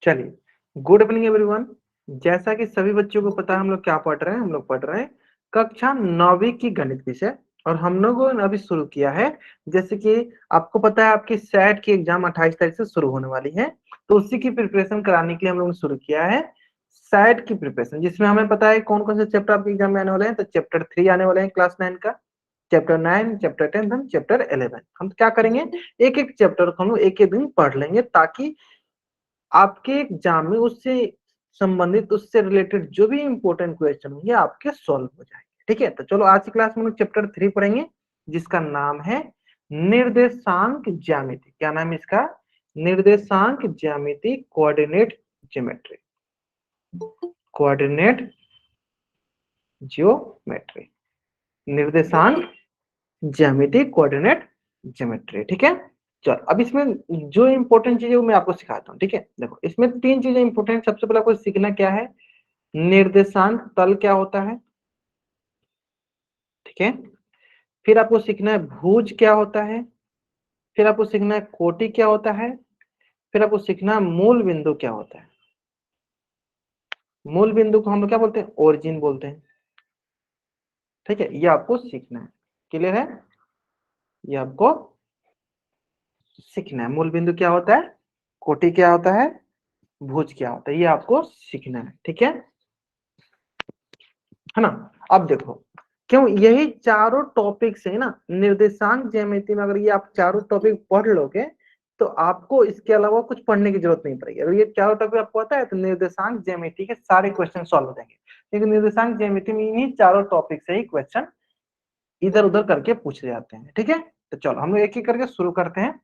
चलिए, good evening everyone. जैसा कि सभी बच्चों को पता है हम लोग क्या पढ़ रहे हैं, हम लोग पढ़ रहे हैं कक्षा 9वीं की गणित विषय। और हम लोगों ने अभी शुरू किया है, जैसे कि आपको पता है आपकी सेट की एग्जाम 28 तारीख से शुरू होने वाली है, तो उसी की प्रिपरेशन कराने के लिए हम लोगों ने शुरू किया है सेट की प्रिपरेशन, जिसमें हमें पता है कौन कौन से चैप्टर आपके एग्जाम में आने वाले हैं। तो चैप्टर 3 आने वाले हैं क्लास 9 का, चैप्टर 9, चैप्टर 10 हम चैप्टर 11। हम क्या करेंगे, एक एक चैप्टर को हम लोग एक एक दिन पढ़ लेंगे, ताकि आपके एग्जाम में उससे संबंधित, उससे रिलेटेड जो भी इंपॉर्टेंट क्वेश्चन होंगे आपके सॉल्व हो जाएंगे। ठीक है, तो चलो आज की क्लास में हम लोग चैप्टर 3 पढ़ेंगे, जिसका नाम है निर्देशांक ज्यामिति। क्या नाम है इसका? निर्देशांक ज्यामिति, कोऑर्डिनेट ज्योमेट्री, कोऑर्डिनेट ज्योमेट्री, निर्देशांक ज्यामिति, कोऑर्डिनेट ज्योमेट्री। ठीक है, चलो अब इसमें जो इंपॉर्टेंट चीज है वो मैं आपको सिखाता हूँ। ठीक है, देखो इसमें 3 चीजें इंपॉर्टेंट। सबसे पहले आपको सीखना क्या है, निर्देशांक तल क्या होता है। ठीक है, फिर आपको सीखना है भुज क्या होता है, फिर आपको सीखना है कोटि क्या होता है, फिर आपको सीखना है मूल बिंदु क्या होता है। मूल बिंदु को हम लोग क्या बोलते हैं? ओरिजिन बोलते हैं। ठीक है, ये आपको सीखना है। क्लियर है? ये आपको सीखना है, मूल बिंदु क्या होता है, कोटि क्या होता है, भुज क्या होता है, ये आपको सीखना है। ठीक है ना? अब देखो, क्यों यही चारों टॉपिक्स है ना, निर्देशांक ज्यामिति में अगर ये आप चारों टॉपिक पढ़ लोगे तो आपको इसके अलावा कुछ पढ़ने की जरूरत नहीं पड़ेगी। अगर ये चारों टॉपिक आपको आता है तो निर्देशांक ज्यामिति के सारे क्वेश्चन सॉल्व हो जाएंगे, क्योंकि निर्देशांक ज्यामिति में इन्हीं चारों टॉपिक से ही क्वेश्चन इधर उधर करके पूछे जाते हैं। ठीक है, तो चलो हम लोग एक एक करके शुरू करते हैं।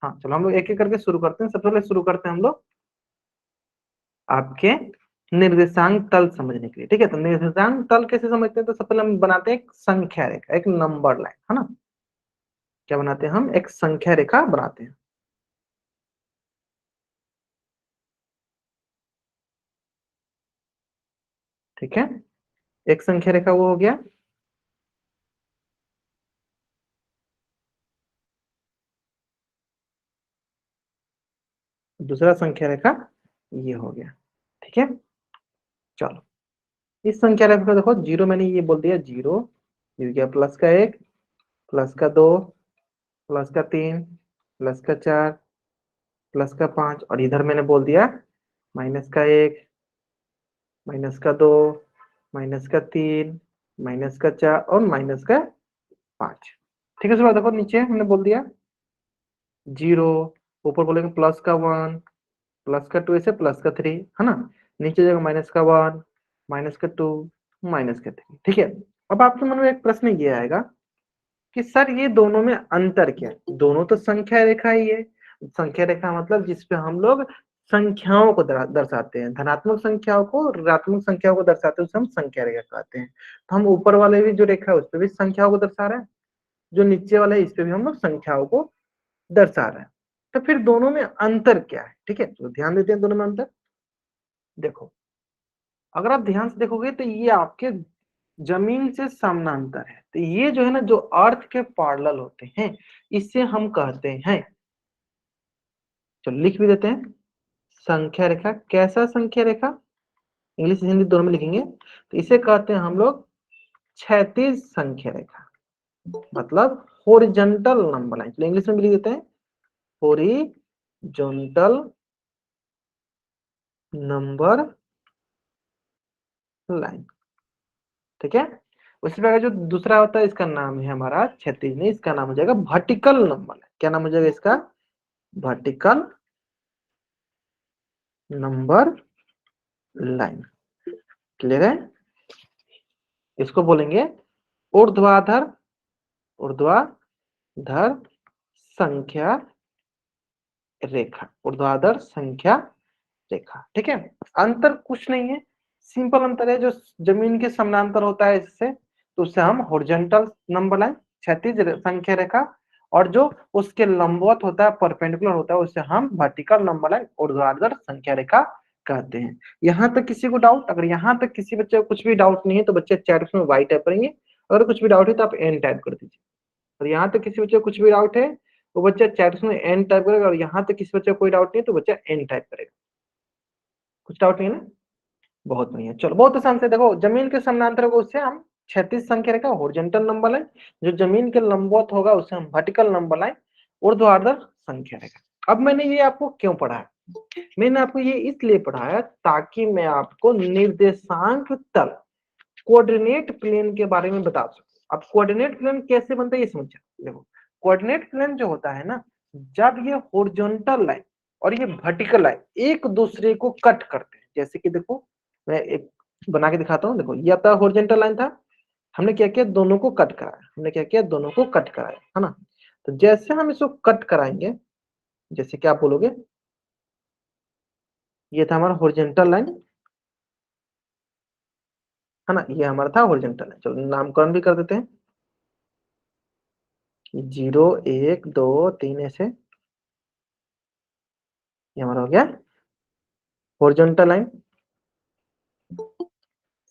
हाँ चलो हम लोग एक एक करके शुरू करते हैं। सबसे पहले शुरू करते हैं हम लोग आपके निर्देशांक तल समझने के लिए। ठीक है, तो निर्देशांक तल कैसे समझते हैं? तो सबसे पहले हम बनाते हैं एक संख्या रेखा, एक नंबर लाइन, है ना। क्या बनाते हैं हम? एक संख्या रेखा बनाते हैं। ठीक है, एक संख्या रेखा वो हो गया। दूसरा संख्या रेखा ये हो गया। ठीक है, चलो इस संख्या रेखा को देखो, जीरो मैंने ये बोल दिया, जीरो ये हो गया, प्लस का 1, प्लस का 2, प्लस का 3, प्लस का 4, प्लस का 5, और इधर मैंने बोल दिया माइनस का 1, माइनस का 2, माइनस का 3, माइनस का 4 और माइनस का 5। ठीक है, उसके बाद देखो नीचे हमने बोल दिया जीरो, ऊपर बोलेंगे प्लस का 1, प्लस का 2, ऐसे प्लस का 3, है ना। नीचे जाएगा माइनस का 1, माइनस का 2, माइनस का 3। ठीक है, अब आपके मन में एक प्रश्न ये आएगा कि सर ये दोनों में अंतर क्या है? दोनों तो संख्या रेखा ही है। संख्या रेखा मतलब जिसपे हम लोग संख्याओं को दर्शाते हैं, धनात्मक संख्याओं को, ऋणात्मक संख्याओं को दर्शाते हैं, उसे हम संख्या रेखा कहते हैं। तो हम ऊपर वाले भी जो रेखा है उस पर भी संख्याओं को दर्शा रहे हैं, जो नीचे वाला है इस पे भी हम लोग संख्याओं को दर्शा रहे हैं। तो फिर दोनों में अंतर क्या है? ठीक है, तो ध्यान देते हैं दोनों में अंतर। देखो, अगर आप ध्यान से देखोगे तो ये आपके जमीन से समानांतर है, तो ये जो है ना, जो अर्थ के पैरेलल होते हैं, इससे हम कहते हैं, चलो लिख भी देते हैं, संख्या रेखा। कैसा संख्या रेखा? इंग्लिश हिंदी दोनों में लिखेंगे, तो इसे कहते हैं हम लोग क्षैतिज संख्या रेखा, मतलब हॉरिजॉन्टल नंबर लाइन। चलो इंग्लिश में भी लिख देते हैं, हॉरिजॉन्टल नंबर लाइन। ठीक है, उसी प्रकार जो दूसरा होता है इसका नाम है हमारा क्षैतिज नहीं, इसका नाम हो जाएगा वर्टिकल नंबर लाइन। क्या नाम हो जाएगा इसका? Vertical number line. क्लियर है? इसको बोलेंगे ऊर्ध्वाधर, ऊर्ध्वाधर संख्या रेखा, ऊर्ध्वाधर संख्या रेखा। ठीक है, अंतर कुछ नहीं है, सिंपल अंतर है, जो जमीन के समानांतर होता है इससे, तो उससे हम हॉरिजॉन्टल नंबर लाइन, क्षैतिज संख्या रेखा, और जो उसके लंबवत होता है, परपेंडिकुलर होता है, उससे हम वर्टिकल नंबर लाइन, ऊर्ध्वाधर संख्या रेखा कहते हैं। यहाँ तक किसी को डाउट? अगर यहाँ तक किसी बच्चे को कुछ भी डाउट नहीं है तो बच्चे चैट में वाई टाइप करेंगे, अगर कुछ भी डाउट है तो आप एन टाइप कर दीजिए। और यहाँ तक किसी बच्चे को कुछ भी डाउट है वो बच्चा चैट में एन टाइप करेगा, और यहाँ तक किसी बच्चे को कोई डाउट नहीं है तो बच्चा एन टाइप करेगा। कुछ डाउट नहीं है ना? बहुत बढ़िया, चलो बहुत आसान से देखो, जमीन के समानांतर होगा उससे हम क्षैतिज संख्या रेखा हॉरिजॉन्टल नंबर लाइन, जो जमीन के लंबवत होगा उसे हम वर्टिकल नंबर लाइन, ऊर्ध्वाधर संख्या रेखा। अब मैंने ये आपको क्यों पढ़ाया? मैंने आपको ये इसलिए पढ़ाया ताकि मैं आपको निर्देशांक तल, कोऑर्डिनेट प्लेन के बारे में बता सकूं। अब कोऑर्डिनेट प्लेन कैसे बनता है ये समझ। देखो कोऑर्डिनेट प्लेन जो होता है ना, जब ये हॉरिजॉन्टल लाइन और ये वर्टिकल लाइन एक दूसरे को कट करते हैं, जैसे कि देखो मैं एक बना के दिखाता हूँ। देखो ये आपका हॉरिजॉन्टल लाइन था, हमने क्या किया, दोनों को कट कराया, हमने क्या किया, दोनों को कट कराया, है ना। तो जैसे हम इसको कट कराएंगे, जैसे कि आप बोलोगे ये था हमारा हॉरिजॉन्टल लाइन, है ना, ये हमारा था हॉरिजॉन्टल लाइन। चलो नामकरण भी कर देते हैं, 0 1 2 3 ऐसे, ये हमारा हो गया हॉरिजॉन्टल लाइन।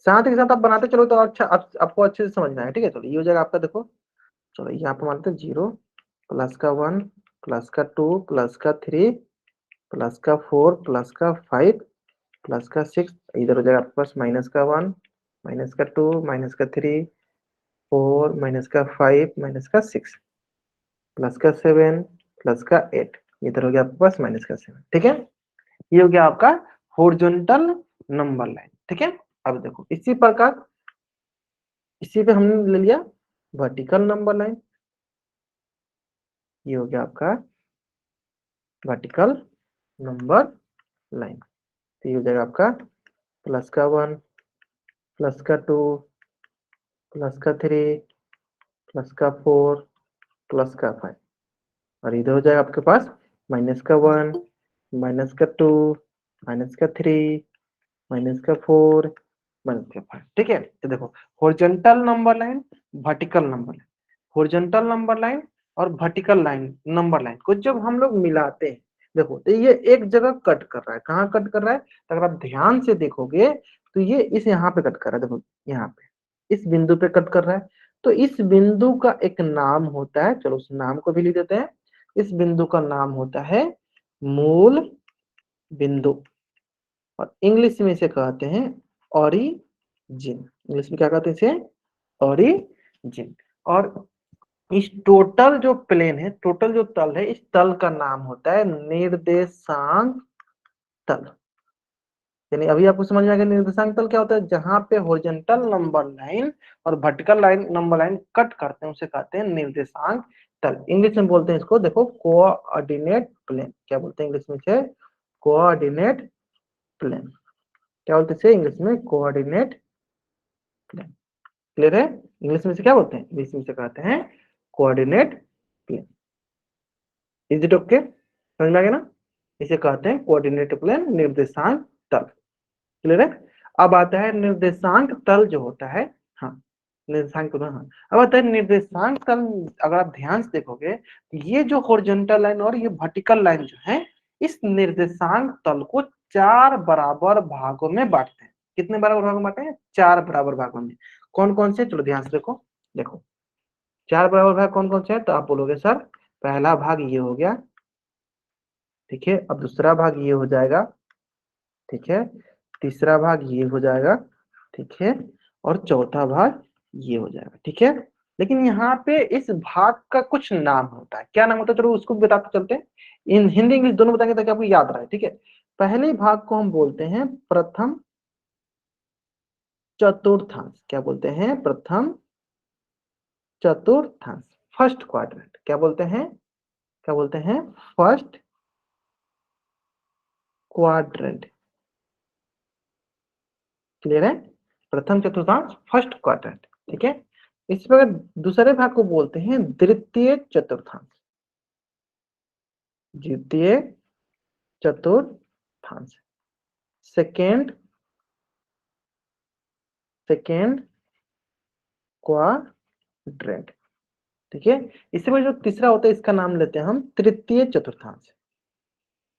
साथ ही साथ आप बनाते चलो तो अच्छा आपको अच्छे से समझना है, ठीक है। चलो ये हो जाएगा आपका, देखो चलो यहाँ पे मानते हैं 0 प्लस का 1 प्लस का 2 प्लस का 3 प्लस का 4 प्लस का 5 प्लस का 6, इधर हो जाएगा आपके पास माइनस का 1 माइनस का 2 माइनस का 3 4 माइनस का 5 माइनस का 6 प्लस का 7 प्लस का 8, इधर हो गया आपके पास माइनस का 7, ठीक है। ये हो गया आपका हॉरिजॉन्टल नंबर लाइन, ठीक है। अब देखो इसी प्रकार इसी पे हमने ले लिया वर्टिकल नंबर लाइन, ये हो गया आपका वर्टिकल नंबर लाइन। तो ये हो जाएगा आपका प्लस का 1 प्लस का 2 प्लस का 3 प्लस का 4 प्लस का 5, और इधर हो जाएगा आपके पास माइनस का 1 माइनस का 2 माइनस का 3 माइनस का 4 माइनस का 5, ठीक है। तो देखो horizontal number line, vertical number line, horizontal number line और वर्टिकल लाइन नंबर लाइन को जब हम लोग मिलाते हैं, देखो तो ये एक जगह कट कर रहा है, कहाँ कट कर रहा है, तो अगर आप ध्यान से देखोगे तो ये इस यहाँ पे कट कर रहा है, देखो यहाँ पे इस बिंदु पे कट कर रहा है। तो इस बिंदु का एक नाम होता है, चलो उस नाम को भी लिख देते हैं। इस बिंदु का नाम होता है मूल बिंदु, और इंग्लिश में इसे कहते हैं ओरिजिन। इंग्लिश में क्या कहते हैं इसे, ओरिजिन। और इस टोटल जो प्लेन है, टोटल जो तल है, इस तल का नाम होता है निर्देशांक तल। यानी अभी आपको समझ में आ गया निर्देशांक तल क्या होता है, जहां पे हॉरिजॉन्टल नंबर लाइन और vertical line number line cut करते हैं उसे कहते हैं निर्देशांक तल। इंग्लिश में बोलते हैं इसको, देखो कोऑर्डिनेट प्लेन। क्या बोलते हैं इंग्लिश में से, कोऑर्डिनेट प्लेन। क्या बोलते हैं इंग्लिश में, कोऑर्डिनेट प्लेन। क्लियर है? इंग्लिश में से क्या बोलते हैं, इंग्लिश में से कहते हैं coordinate plane. Is it okay, समझ में आ गया ना? इसे कहते हैं कोऑर्डिनेट प्लेन, निर्देशांक तल। क्लियर है? अब आता है निर्देशांक तल जो होता है, हाँ निर्देशांक तल, हाँ अब आता है निर्देशांक तल। अगर आप ध्यान से देखोगे तो ये जो हॉरिजॉन्टल लाइन और ये वर्टिकल लाइन जो है, इस निर्देशांक तल को 4 बराबर भागों में बांटते हैं। कितने बराबर भागों में बांटते हैं, 4 बराबर भागों में। कौन कौन से, चलो ध्यान से देखो। देखो 4 बराबर भाग कौन कौन से हैं, तो आप बोलोगे सर पहला भाग ये हो गया, ठीक है। अब दूसरा भाग ये हो जाएगा, ठीक है। तीसरा भाग ये हो जाएगा, ठीक है। और चौथा भाग ये हो जाएगा, ठीक है। लेकिन यहाँ पे इस भाग का कुछ नाम होता है, क्या नाम होता है, चलो उसको भी बताते चलते हैं। इन हिंदी इंग्लिश दोनों बताएंगे ताकि आपको याद रहे, ठीक है। पहले भाग को हम बोलते हैं प्रथम चतुर्थांश। क्या बोलते हैं, प्रथम चतुर्थांश, फर्स्ट क्वाड्रेंट। क्या बोलते हैं, क्या बोलते हैं, फर्स्ट क्वाड्रेंट। क्लियर है? प्रथम चतुर्थांश, फर्स्ट क्वाड्रेंट, ठीक है। इस प्रकार दूसरे भाग को बोलते हैं द्वितीय चतुर्थांश, द्वितीय चतुर्थांश, सेकेंड सेकेंड क्वाड्रेंट, ठीक है। इससे जो तीसरा होता है इसका नाम लेते हैं हम तृतीय चतुर्थांश।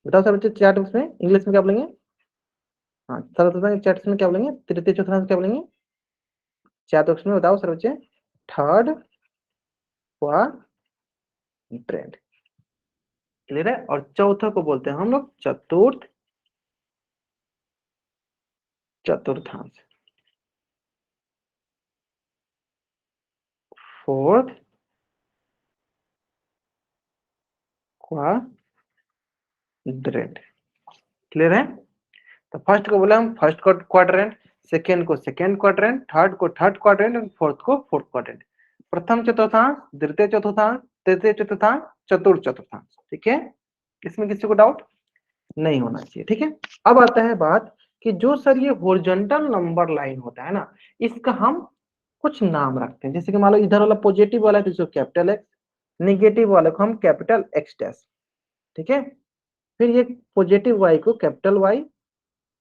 बताओ सर बच्चे चैट में इंग्लिश में क्या बोलेंगे, हाँ सर चैट में क्या बोलेंगे, तृतीय चतुर्थांश क्या बोलेंगे चैट बॉक्स में बताओ सर बच्चे, थर्ड क्वाड्रेंट। क्लियर है? और चौथा को बोलते हैं हम लोग चतुर्थ चतुर्थांश, फोर्थ क्वाड्रेंट। क्लियर है? तो फर्स्ट को बोला हम फर्स्ट क्वाड्रेंट, सेकेंड को सेकेंड क्वाड्रेंट, थर्ड को थर्ड क्वाड्रेंट और फोर्थ को फोर्थ क्वाड्रेंट। प्रथम चतुर्थांश, द्वितीय चतुर्थांश, तृतीय चतुर्थांश, चतुर्थ चतुर्थांश। ठीक है, इसमें किसी को डाउट नहीं होना चाहिए। ठीक है, अब आता है बात कि जो सर ये हॉरिजॉन्टल नंबर लाइन होता है ना, इसका हम कुछ नाम रखते हैं। जैसे कि मान लो इधर वाला पॉजिटिव वाला है तो इसको कैपिटल एक्स, नेगेटिव वाले को हम कैपिटल एक्स डैश। ठीक है, फिर ये पॉजिटिव वाई को कैपिटल वाई,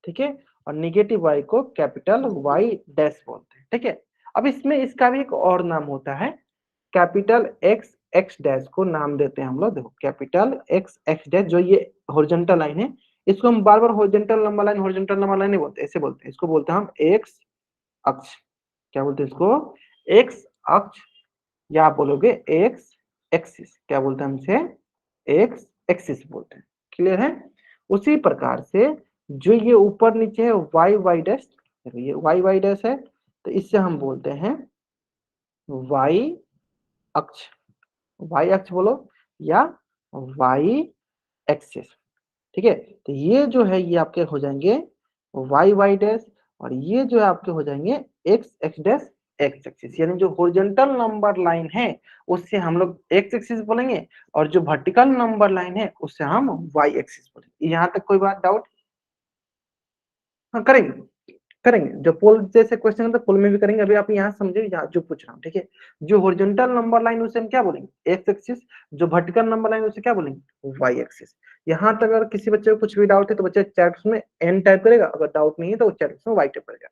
ठीक है, और निगेटिव वाई को कैपिटल वाई डैश बोलते हैं। ठीक है, अब इसमें इसका भी एक और नाम होता है, कैपिटल एक्स एक्स डैश को नाम देते हैं हम लोग। देखो कैपिटल एक्स एक्स डैश, जो ये हॉरिजॉन्टल लाइन है, इसको हम बार बार हॉरिजॉन्टल नंबर लाइन नहीं बोलते, ऐसे बोलते हैं, इसको बोलते हैं हम एक्स अक्ष। क्या बोलते हैं इसको? एक्स अक्ष, या आप बोलोगे एक्स एक्सिस। क्या बोलते हैं हमसे? एक्स एक्सिस बोलते हैं। क्लियर है? उसी प्रकार से जो ये ऊपर नीचे है वाई वाई डैश, ये वाई वाई डैश है, तो इससे हम बोलते हैं वाई अक्ष। वाई अक्ष बोलो या वाई एक्सिस। ठीक है, तो ये जो है ये आपके हो जाएंगे वाई वाई डैश, और ये जो है आपके हो जाएंगे x x dash x axis. यानी जो हॉरिजॉन्टल नंबर लाइन है उससे हम लोग एक्स एक्सिस बोलेंगे, और जो वर्टिकल नंबर लाइन है उससे हम वाई एक्सिस बोलेंगे। यहाँ तक कोई बात डाउट? हाँ करेंगे, करेंगे जो पोल जैसे क्वेश्चन है तो पोल में भी करेंगे। अभी आप यहाँ समझे यहाँ जो पूछ रहा हूँ। ठीक है, जो हॉरिजॉन्टल नंबर लाइन उसे हम क्या बोलेंगे? X axis. जो वर्टिकल नंबर लाइन उसे क्या बोलेंगे? Y axis. यहाँ तक अगर किसी बच्चे को कुछ भी डाउट है तो बच्चा चैट में एन टाइप करेगा, अगर डाउट नहीं है तो चैट में वाई टाइप करेगा।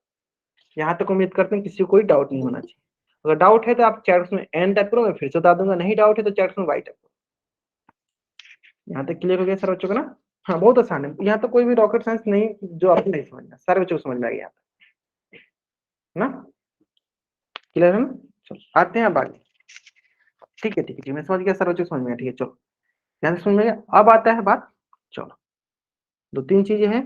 यहाँ तक उम्मीद करते हैं किसी को कोई डाउट नहीं होना चाहिए। अगर डाउट है तो आप चैट में एन टाइप करो, मैं फिर से बता दूंगा। नहीं डाउट है तो चैट में वाई टाइप करो। यहाँ तक क्लियर हो गया सर बच्चों का ना? हाँ बहुत आसान है, यहाँ तो कोई भी रॉकेट साइंस नहीं जो आपको नहीं समझना, सारे बच्चों को समझ में आ गया ना? क्लियर है ना? चलो आते हैं अब आगे। ठीक है ठीक है ठीक, मैं समझ गया सर बच्चों को समझ में आया। ठीक है चलो, ध्यान से समझ में गया। अब आता है बात, चलो दो तीन चीजें हैं।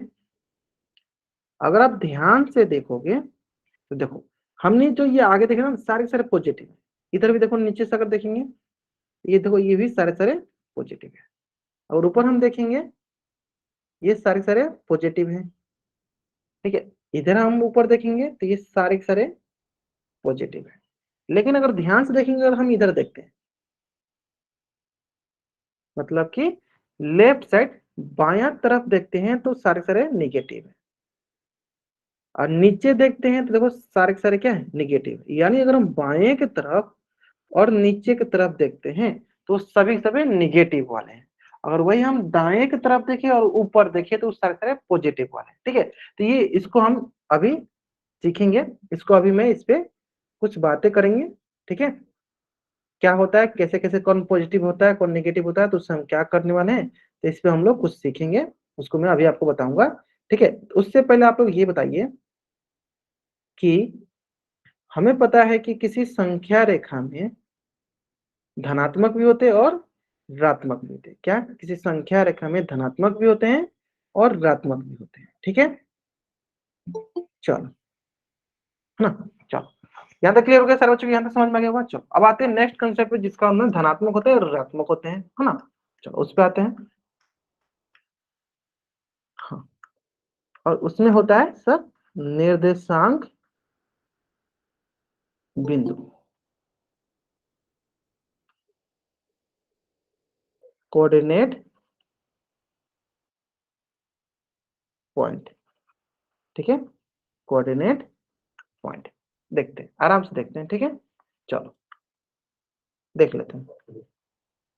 अगर आप ध्यान से देखोगे तो देखो, हमने जो ये आगे देखे ना सारे सारे पॉजिटिव, इधर भी देखो नीचे से अगर देखेंगे ये देखो ये भी सारे सारे पॉजिटिव है, और ऊपर हम देखेंगे ये सारे सारे पॉजिटिव हैं। ठीक है, इधर हम ऊपर देखेंगे तो ये सारे के सारे पॉजिटिव है। लेकिन अगर ध्यान से देखेंगे, अगर हम इधर देखते हैं, मतलब कि लेफ्ट साइड बायां तरफ देखते हैं तो सारे सारे निगेटिव है, और नीचे देखते हैं तो देखो सारे के सारे क्या है? निगेटिव। यानी अगर हम बाएं की तरफ और नीचे की तरफ देखते हैं तो सभी सभी निगेटिव वाले हैं। अगर वही हम दाएं की तरफ देखें और ऊपर देखें तो सारे सारे पॉजिटिव वाले हैं। ठीक है, तो ये इसको हम अभी सीखेंगे, इसको अभी मैं इस पे कुछ बातें करेंगे। ठीक है, क्या होता है, कैसे कैसे कौन पॉजिटिव होता है कौन नेगेटिव होता है, तो उससे हम क्या करने वाले हैं, तो इस पे हम लोग कुछ सीखेंगे, उसको मैं अभी आपको बताऊंगा। ठीक है, उससे पहले आप लोग ये बताइए कि हमें पता है कि किसी संख्या रेखा में धनात्मक भी होते हैं और ऋणात्मक भी होते हैं। क्या किसी संख्या रेखा में धनात्मक भी होते हैं और ऋणात्मक भी होते हैं? ठीक है, चलो है ना? चलो यहाँ तक क्लियर हो गया सारे बच्चों को? यहाँ तक समझ में आ गया होगा? चलो अब आते हैं नेक्स्ट कंसेप्ट पे, जिसका हम धनात्मक होते हैं और ऋणात्मक होते हैं, है ना? चलो उस पे आते हैं। हाँ, और उसमें होता है सर निर्देशांक बिंदु, कोऑर्डिनेट पॉइंट। ठीक है, कोऑर्डिनेट पॉइंट देखते हैं, आराम से देखते हैं। ठीक है, चलो देख लेते हैं।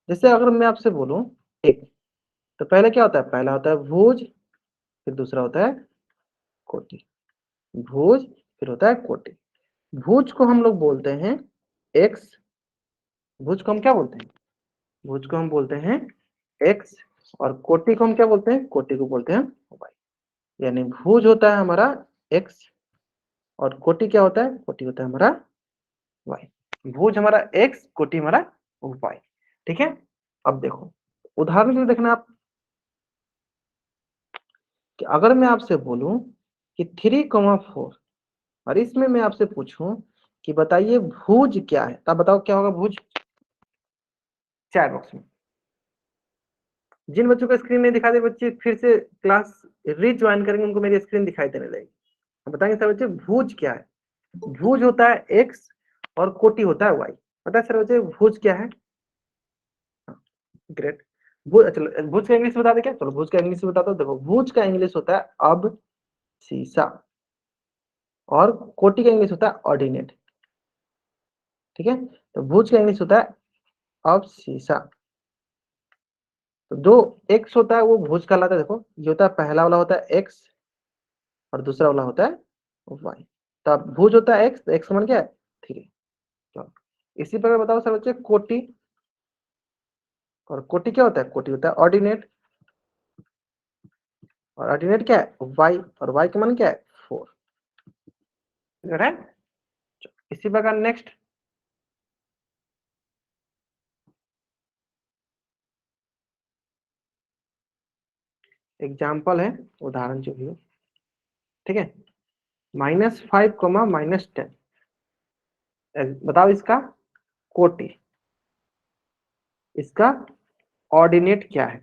जैसे अगर मैं आपसे बोलूं एक, तो पहले क्या होता है? पहला होता है भुज, फिर दूसरा होता है कोटि। भुज फिर होता है कोटि। भुज को हम लोग बोलते हैं एक्स, भुज को हम क्या बोलते हैं? भुज को हम बोलते हैं एक्स, और कोटि को हम क्या बोलते हैं? कोटि को बोलते हैं वाई। यानी भुज होता है हमारा एक्स, और कोटि क्या होता है? कोटि होता है हमारा वाई। भुज हमारा एक्स, कोटि हमारा वाई। ठीक है, अब देखो उदाहरण के लिए देखना आप, कि अगर मैं आपसे बोलूं कि 3,4 और इसमें मैं आपसे पूछूं कि बताइए भुज क्या है, तब बताओ क्या होगा भुज। चैट बॉक्स में जिन बच्चों का स्क्रीन नहीं दिखा दे बच्चे फिर से क्लास रीज्वाइन करेंगे, उनको मेरी स्क्रीन दिखाई देने लगेगी। बताएंगे सर बच्चे भुज क्या है। भुज होता है एक्स और कोटि होता है वाई। पता है सर बच्चे भुज क्या है। ग्रेट। भुज, चलो भुज का इंग्लिश बता दे क्या, चलो भुज का इंग्लिश बता दो। देखो भुज का इंग्लिश होता है अब सीसा, और कोटि का इंग्लिश होता है ऑर्डिनेट। ठीक है, तो भुज का इंग्लिश होता है अब सीसा। तो जो एक्स होता है वो भुज कहलाता है। देखो ये होता है पहला वाला होता है एक्स और दूसरा वाला होता है वाई। तो अब भुज होता है एक्स, तो एक्स समान क्या है 3। चलो इसी प्रकार बताओ सर बच्चे कोटि। और कोटि क्या होता है, कोटि होता है ऑर्डिनेट, और ऑर्डिनेट क्या है वाई, और वाई का मान क्या है 4। है इसी प्रकार नेक्स्ट एग्जाम्पल है, उदाहरण जो भी हो। ठीक है, -5 -10, बताओ इसका कोटि, इसका ऑर्डिनेट क्या है।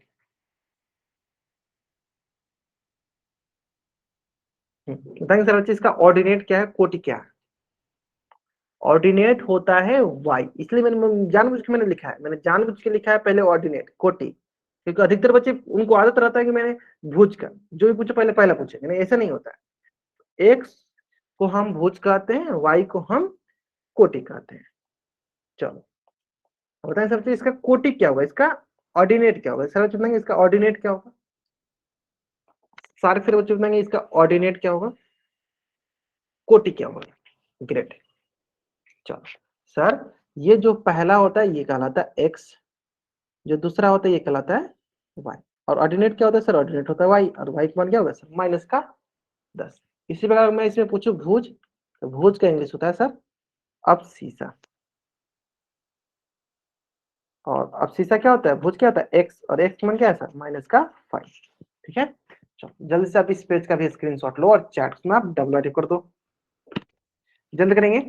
बताएंगे सर बच्चे इसका ऑर्डिनेट क्या है, कोटि क्या है। ऑर्डिनेट होता है वाई, इसलिए मैंने जानबूझ के मैंने लिखा है, मैंने जानबूझ के लिखा है पहले ऑर्डिनेट कोटि, क्योंकि अधिकतर बच्चे उनको आदत रहता है कि मैंने भुज का जो भी पूछे पहले पहला पूछे, मैंने ऐसा नहीं होता है। एक्स को हम भुज कहते हैं, वाई को हम कोटि कहते हैं। चलो बताएं सर बच्चे इसका कोटि क्या होगा, इसका ऑर्डिनेट क्या होगा। सर बच्चे बताएंगे इसका ऑर्डिनेट क्या होगा। सारे फिर बच्चे बताएंगे इसका ऑर्डिनेट क्या होगा, कोटि क्या होगा। ग्रेट। चलो सर ये जो पहला होता है ये कहलाता है एक्स, जो दूसरा होता है ये कहलाता है वाई, और ऑर्डिनेट क्या होता है सर, ऑर्डिनेट होता है वाई, और वाई का मान क्या होगा सर -10। इसी प्रकार मैं इसमें पूछूं भुज, तो भुज का इंग्लिश होता है सर अब सीसा, और अब सीसा क्या होता है, भुज क्या होता है एक्स, और एक्स मान क्या है सर -5। ठीक है, चलो जल्दी से आप इस पेज का भी स्क्रीनशॉट लो और चैट में आप डबल कर दो, जल्द करेंगे।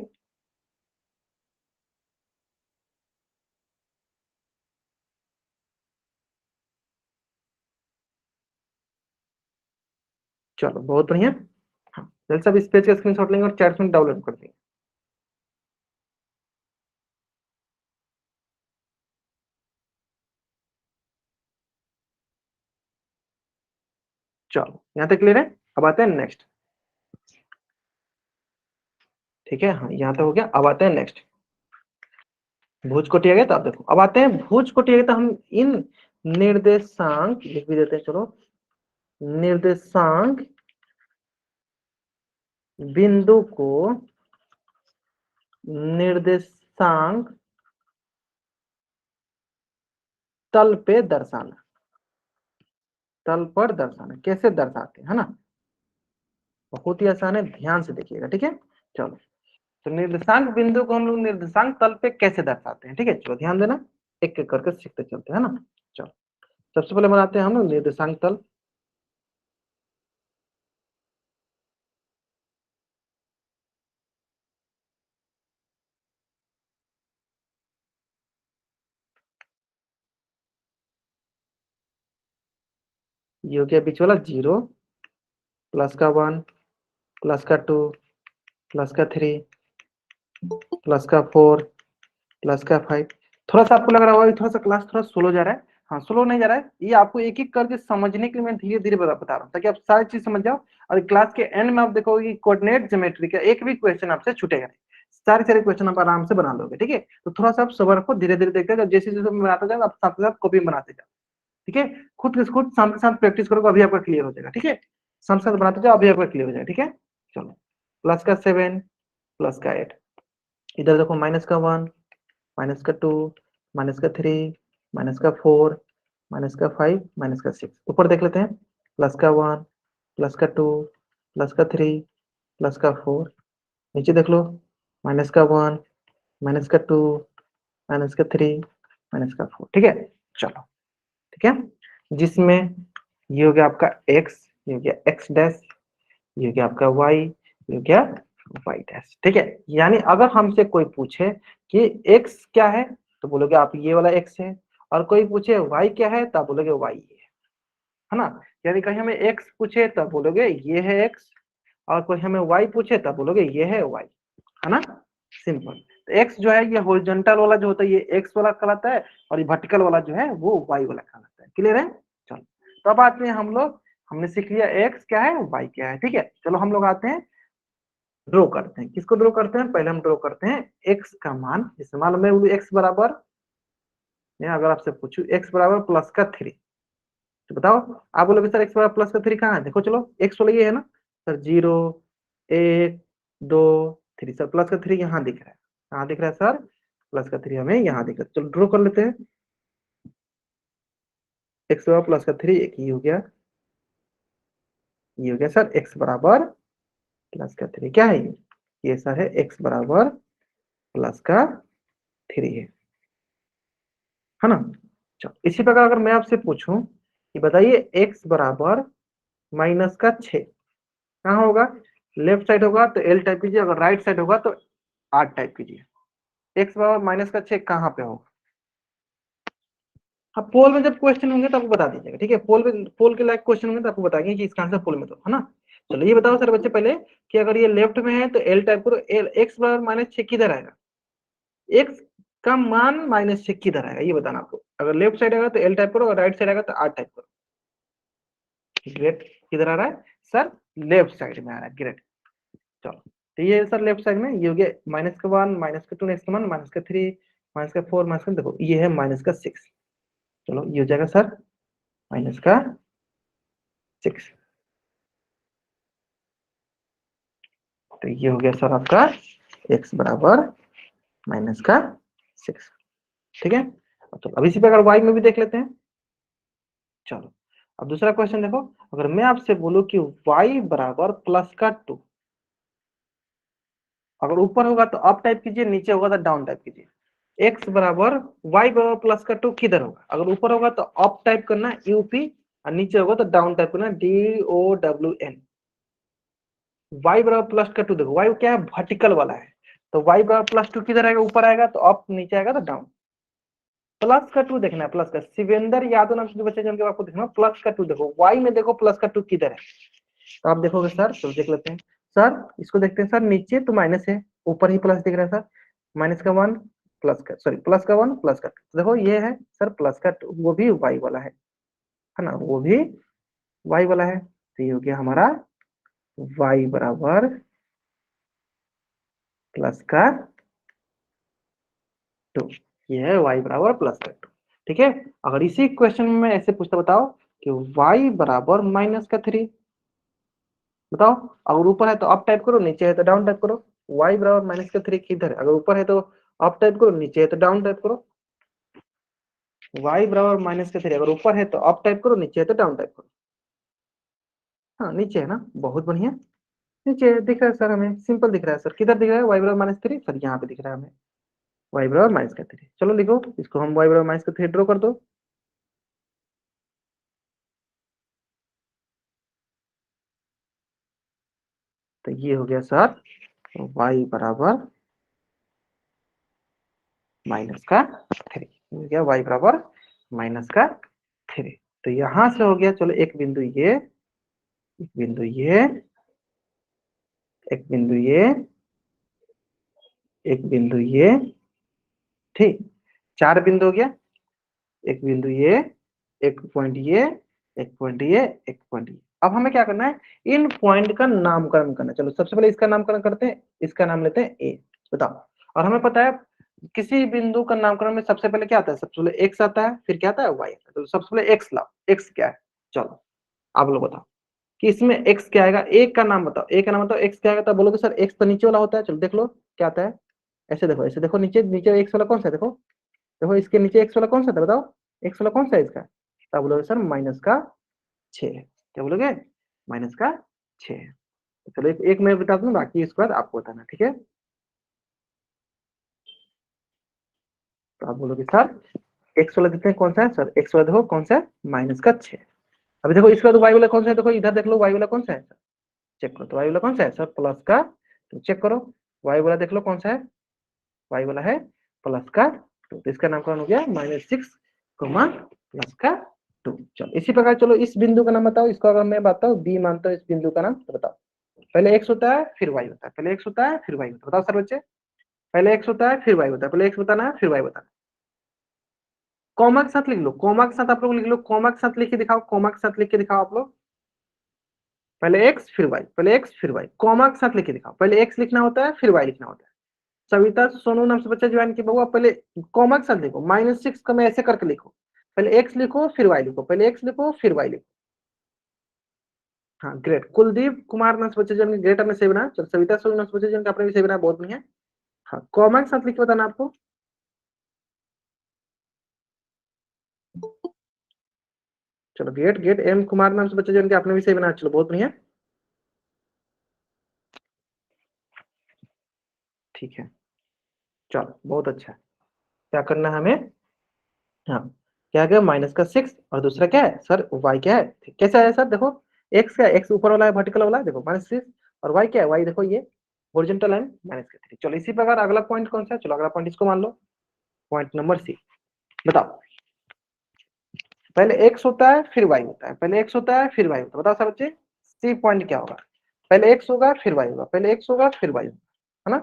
चलो बहुत बढ़िया। हाँ जल्दी से आप इस पेज का स्क्रीनशॉट लेंगे और चैट में डाउनलोड कर देंगे। चलो यहाँ तक क्लियर है, अब आते हैं नेक्स्ट। ठीक है, हाँ यहाँ तक हो गया, अब आते हैं नेक्स्ट। भुज कोटि आ गया, तो आप देखो अब आते हैं भुज कोटि आ गया, तो हम इन निर्देशांक लिख भी देते हैं। चलो निर्देशांक बिंदु को निर्देशांक तल पे दर्शाना, तल पर दर्शाना कैसे दर्शाते हैं, है ना। बहुत ही आसान है, ध्यान से देखिएगा। ठीक है, चलो तो निर्देशांक बिंदु को हम लोग निर्देशांक तल पे कैसे दर्शाते हैं। ठीक है, चलो ध्यान देना, एक एक करके सीखते चलते हैं, है ना। चलो सबसे पहले बनाते हैं हम लोग निर्देशांक तल। ये हो गया बीच वाला 0, +1, +2, +3, +4, +5। थोड़ा सा आपको लग रहा होगा थोड़ा सा क्लास थोड़ा स्लो जा रहा है। हाँ स्लो नहीं जा रहा है, ये आपको एक एक करके समझने के लिए मैं धीरे धीरे बता रहा हूँ, ताकि आप सारी चीज समझ जाओ। और क्लास के एंड में आप देखोगे कि कोऑर्डिनेट ज्योमेट्री का एक भी क्वेश्चन आपसे छूटेगा नहीं, सारे सारे क्वेश्चन आप आराम से बना लोगे। ठीक है, तो थोड़ा सा आप सबर रखो, धीरे धीरे देखते जाओ, जैसे जैसे मैं बनाता जाऊँ आप साथ साथ कॉपी बनाते जाओ। ठीक है, खुद साथ साथ प्रैक्टिस करोगे, अभी आपका क्लियर हो जाएगा। ठीक है, साथ साथ बनाते जाओ, अभी आपका क्लियर हो जाएगा। ठीक है, चलो +7, +8, इधर देखो -1, -2, -3, -4, -5, -6। ऊपर देख लेते हैं, +1, +2, +3, +4। नीचे देख लो, -1, -2, -3, -4। ठीक है, चलो ठीक है, जिसमें ये हो गया आपका x, ये हो गया x डैश, ये हो गया आपका y, ये हो गया y डैश। ठीक है, यानी अगर हमसे कोई पूछे कि x क्या है तो बोलोगे आप ये वाला x है, और कोई पूछे y क्या है तब बोलोगे y है ना। यानी कहीं हमें x पूछे तब बोलोगे ये है x, और कोई हमें y पूछे तब बोलोगे ये है y, है ना। सिंपल। तो x जो है ये हॉरिजॉन्टल वाला जो होता है ये x वाला कहलाता है, और ये वर्टिकल वाला जो है वो y वाला कहलाता है। क्लियर है। चलो तो अब आते हैं हम लोग, हमने सीख लिया x क्या है y क्या है। ठीक है, चलो हम लोग आते हैं ड्रॉ करते हैं। किसको ड्रॉ करते हैं, पहले हम ड्रॉ करते हैं x का मान। इस्तेमाल में x बराबर, अगर आपसे पूछूं x बराबर प्लस का 3, तो बताओ। आप बोलोगे सर x बराबर प्लस का 3 कहाँ है, देखो चलो x वाला ये है ना सर, 0 1 2 3, सर प्लस का 3 यहाँ दिख रहा है। कहाँ दिख रहा है सर, प्लस का 3 हमें यहाँ दिख रहा है। चलो ड्रॉ कर लेते हैं। x बराबर प्लस का 3 एक ही हो गया, ये हो गया सर x बराबर प्लस का 3। क्या है ये सर है x बराबर प्लस का 3 है ना। चलो इसी प्रकार अगर मैं आपसे पूछूं कि बताइए x बराबर माइनस का 6 कहाँ होगा, लेफ्ट साइड होगा तो एल टाइप कीजिए, अगर राइट साइड होगा तो आर टाइप कीजिए। एक्स बराबर माइनस का 6 कहाँ पे होगा। हाँ पोल में जब क्वेश्चन होंगे तो आपको बता दीजिएगा। ठीक है, पोल में, पोल के लायक क्वेश्चन होंगे तो आपको बताएंगे कि इसका आंसर पोल में, तो है ना। चलो ये बताओ सर बच्चे पहले कि अगर ये लेफ्ट में है तो एल टाइप करो। एल एक्स बराबर -6 किधर आएगा, एक्स का मान -6 किधर आएगा ये बताना आपको। अगर लेफ्ट साइड आएगा तो एल टाइप करो, अगर राइट साइड आएगा तो आर टाइप करो। ग्रेट, किधर आ रहा है सर, लेफ्ट साइड में आ रहा है। ग्रेट। चलो तो ये सर लेफ्ट साइड में ये हो गया -1 -2 नेक्स्ट वन -3 -4 -, देखो ये है -6। चलो ये हो जाएगा सर -6, तो ये हो गया सर आपका x बराबर -6। ठीक है, तो अब इसी प्रकार y में भी देख लेते हैं। चलो अब दूसरा क्वेश्चन देखो, अगर मैं आपसे बोलूं कि y बराबर प्लस का 2, अगर ऊपर होगा तो अप टाइप कीजिए, नीचे होगा तो डाउन टाइप कीजिए। x बराबर y बराबर प्लस का 2 किधर होगा, अगर ऊपर होगा तो अप टाइप करना यूपी, और नीचे होगा तो डाउन टाइप करना DOWN। y बराबर प्लस का 2, देखो y क्या है, वर्टिकल वाला है, तो y बराबर प्लस 2 किधर आएगा, ऊपर आएगा तो अप, नीचे आएगा तो डाउन। प्लस का 2 देखना है, प्लस का, शिवेंद्र यादव नाम से बच्चे जन आपको देखना प्लस का 2, देखो y में देखो प्लस का 2 किधर है, तो आप देखोगे सर, तो देख लेते हैं सर, इसको देखते हैं सर, नीचे तो माइनस है, ऊपर ही प्लस दिख रहा है सर, -1 प्लस का, सॉरी प्लस का 1 प्लस का 2, देखो ये है सर प्लस का 2, वो भी y वाला है ना, वो भी y वाला है, तो ये हो गया हमारा y बराबर प्लस का 2, ये है y बराबर प्लस का 2। ठीक है, अगर इसी क्वेश्चन में मैं ऐसे पूछता, बताओ कि y बराबर -3, बताओ। अगर ऊपर है तो अप टाइप करो, नीचे है तो डाउन टाइप करो। y बराबर -3 किधर है, अगर ऊपर है तो अप टाइप करो, नीचे है तो डाउन टाइप करो। y बराबर -3, अगर ऊपर है तो अप टाइप करो, नीचे है तो डाउन टाइप करो। हाँ नीचे है ना, बहुत बढ़िया, नीचे दिख रहा है सर, हमें सिंपल दिख रहा है सर। किधर दिख रहा है y बराबर -3, सर यहाँ पे दिख रहा है हमें y बराबर -3। चलो लिखो इसको, हम y बराबर -3 ड्रॉ कर दो। तो ये हो गया सर y बराबर -3, हो गया y बराबर -3। तो यहां से हो गया, चलो एक बिंदु ये, एक बिंदु ये, एक बिंदु ये, एक बिंदु ये, ठीक, 4 बिंदु हो गया। एक बिंदु ये, एक पॉइंट ये, एक पॉइंट ये, एक पॉइंट ये। अब हमें क्या करना है, इन पॉइंट का नामकरण करना है। चलो सबसे पहले इसका नामकरण करते हैं, इसका नाम लेते हैं ए, बताओ। और हमें पता है किसी बिंदु का नामकरण में सबसे पहले क्या आता है, सबसे पहले एक्स आता है, फिर क्या आता है वाई आता है। तो सबसे पहले एक्स लाओ, एक्स क्या है, चलो आप लोग बताओ कि इसमें एक्स क्या आएगा, एक का नाम बताओ, एक का नाम बताओ, एक्स क्या आएगा। तो बोलोगे सर एक्स तो नीचे वाला होता है, चलो देख लो क्या आता है। ऐसे देखो नीचे, नीचे एक्स वाला कौन सा है, देखो देखो इसके नीचे एक्स वाला कौन सा था, बताओ एक्स वाला कौन सा है इसका। तो आप बोलोगे सर -6 है, क्या बोलोगे, -6 है। तो चलो एक मैं बता दूं, बाकी इसके बाद आपको बताना, ठीक है। तो आप बोलोगे सर एक्स वाला देखते हैं कौन सा है, सर एक्स वाला देखो कौन सा है, -6। अभी देखो इसके बाद वाई वाला कौन सा है, देखो इधर देख लो वाई वाला कौन सा है, चेक करो तो y वाला कौन सा है सर प्लस का 2। चेक करो y वाला देख लो कौन सा है, y वाला है प्लस का 2, तो इसका नाम कौन हो गया -6 प्लस का 2। चलो इसी प्रकार चलो इस बिंदु का नाम बताओ, इसको अगर मैं बताऊं b मानता हूं इस बिंदु का नाम, तो बताओ पहले x होता है फिर y होता है, पहले x होता है फिर y होता है, बताओ सर बच्चे पहले x होता है फिर y होता है, पहले x बताना है फिर y बताना। कॉमा के साथ लिख लो, कॉमा के साथ आप लोग लिख लो, कॉमा के साथ लिख के दिखाओ, कॉमा के साथ लिख के दिखाओ आप लोग, पहले x फिर y, पहले x फिर y, कॉमा के साथ लिख के दिखाओ, पहले x लिखना होता है फिर y लिखना होता है। सविता सोनू नाम से बच्चा ज्वाइन की बउआ, पहले कॉमा के साथ लिखो, -6 का मैं ऐसे करके लिखो, पहले x लिखो फिर y लिखो, पहले x लिखो फिर y लिखो। हाँ ग्रेट, कुलदीप कुमार नाम से बच्चा ज्वाइन, ग्रेट आपने सही बनाया। चलो सविता सोनू नाम से बच्चा ज्वाइन आपने भी सही बनाया, बहुत बढ़िया। हाँ कॉमा के साथ लिख के बताना आपको, चलो ग्रेट ग्रेट, एम कुमार नाम से बच्चा ज्वाइन आपने भी सही बनाया, चलो बहुत बढ़िया ठीक है। चलो बहुत अच्छा, क्या करना है हमें, हाँ क्या गया -6 और दूसरा क्या है सर y क्या है, कैसा है सर देखो x क्या है, x ऊपर वाला है वर्टिकल वाला है देखो -6, और y क्या है y देखो ये हॉरिजॉन्टल लाइन -3। चलो इसी प्रकार अगला पॉइंट कौन सा है, चलो अगला पॉइंट इसको मान लो, पॉइंट नंबर सी। बताओ पहले x होता है फिर y होता है, पहले x होता है फिर y होता है, बताओ सर बच्चे सी पॉइंट क्या होगा, पहले x होगा फिर y होगा, पहले x होगा फिर y होगा, है ना,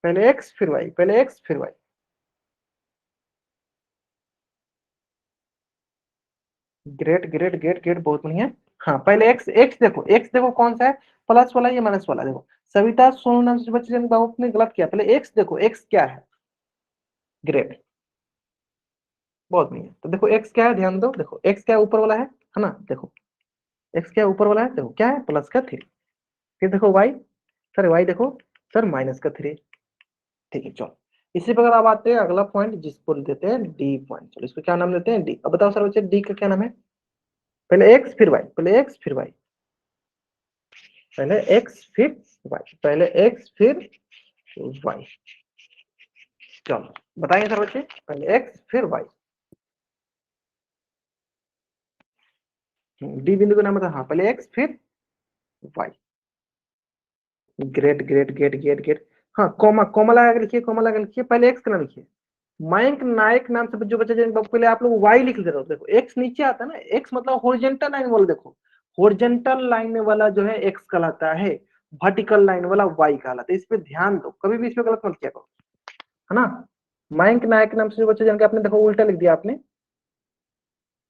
पहले x फिर y, पहले x फिर y। Great great great great बहुत बढ़िया। हाँ पहले एक्स, एक्स देखो कौन सा है प्लस वाला या माइनस वाला, देखो सविता सोनू नाम से बच्चे बाबू ने गलत किया, पहले एक्स देखो एक्स क्या है, ग्रेट बहुत बढ़िया। तो देखो एक्स क्या है ध्यान दो, देखो एक्स क्या ऊपर वाला है ना, देखो एक्स क्या ऊपर वाला है, देखो क्या है +3। फिर देखो वाई, सर वाई देखो सर -3, ठीक है। चलो इसी प्रकार अब आते हैं अगला पॉइंट जिसको देते हैं डी पॉइंट, चलो इसको क्या नाम देते हैं डी। अब बताओ सर बच्चे डी का क्या नाम है, पहले एक्स फिर वाई, पहले एक्स फिर वाई, पहले x फिर y, पहले x फिर y। चलो बताइए सर बच्चे पहले x फिर y, डी बिंदु का नाम बता, हाँ पहले x फिर y। Great great great great great. हाँ कॉमा, कॉमा लगा के लिखिए, कॉमा लगा के लिखिए, पहले x का नाम लिखिए, मयंक नायक नाम से जो बच्चे पहले आप लोग y लिख दे रहे हो, देखो x नीचे आता है ना, x मतलब हॉरिजॉन्टल लाइन वाला, देखो हॉरिजॉन्टल लाइन वाला जो है x कहलाता है, वर्टिकल लाइन वाला y कहलाता है, इस पे ध्यान दो, कभी भी इस पे गलत मत किया करो, है ना। मयंक नायक नाम से जो बच्चे जान के आपने देखो उल्टा लिख दिया आपने,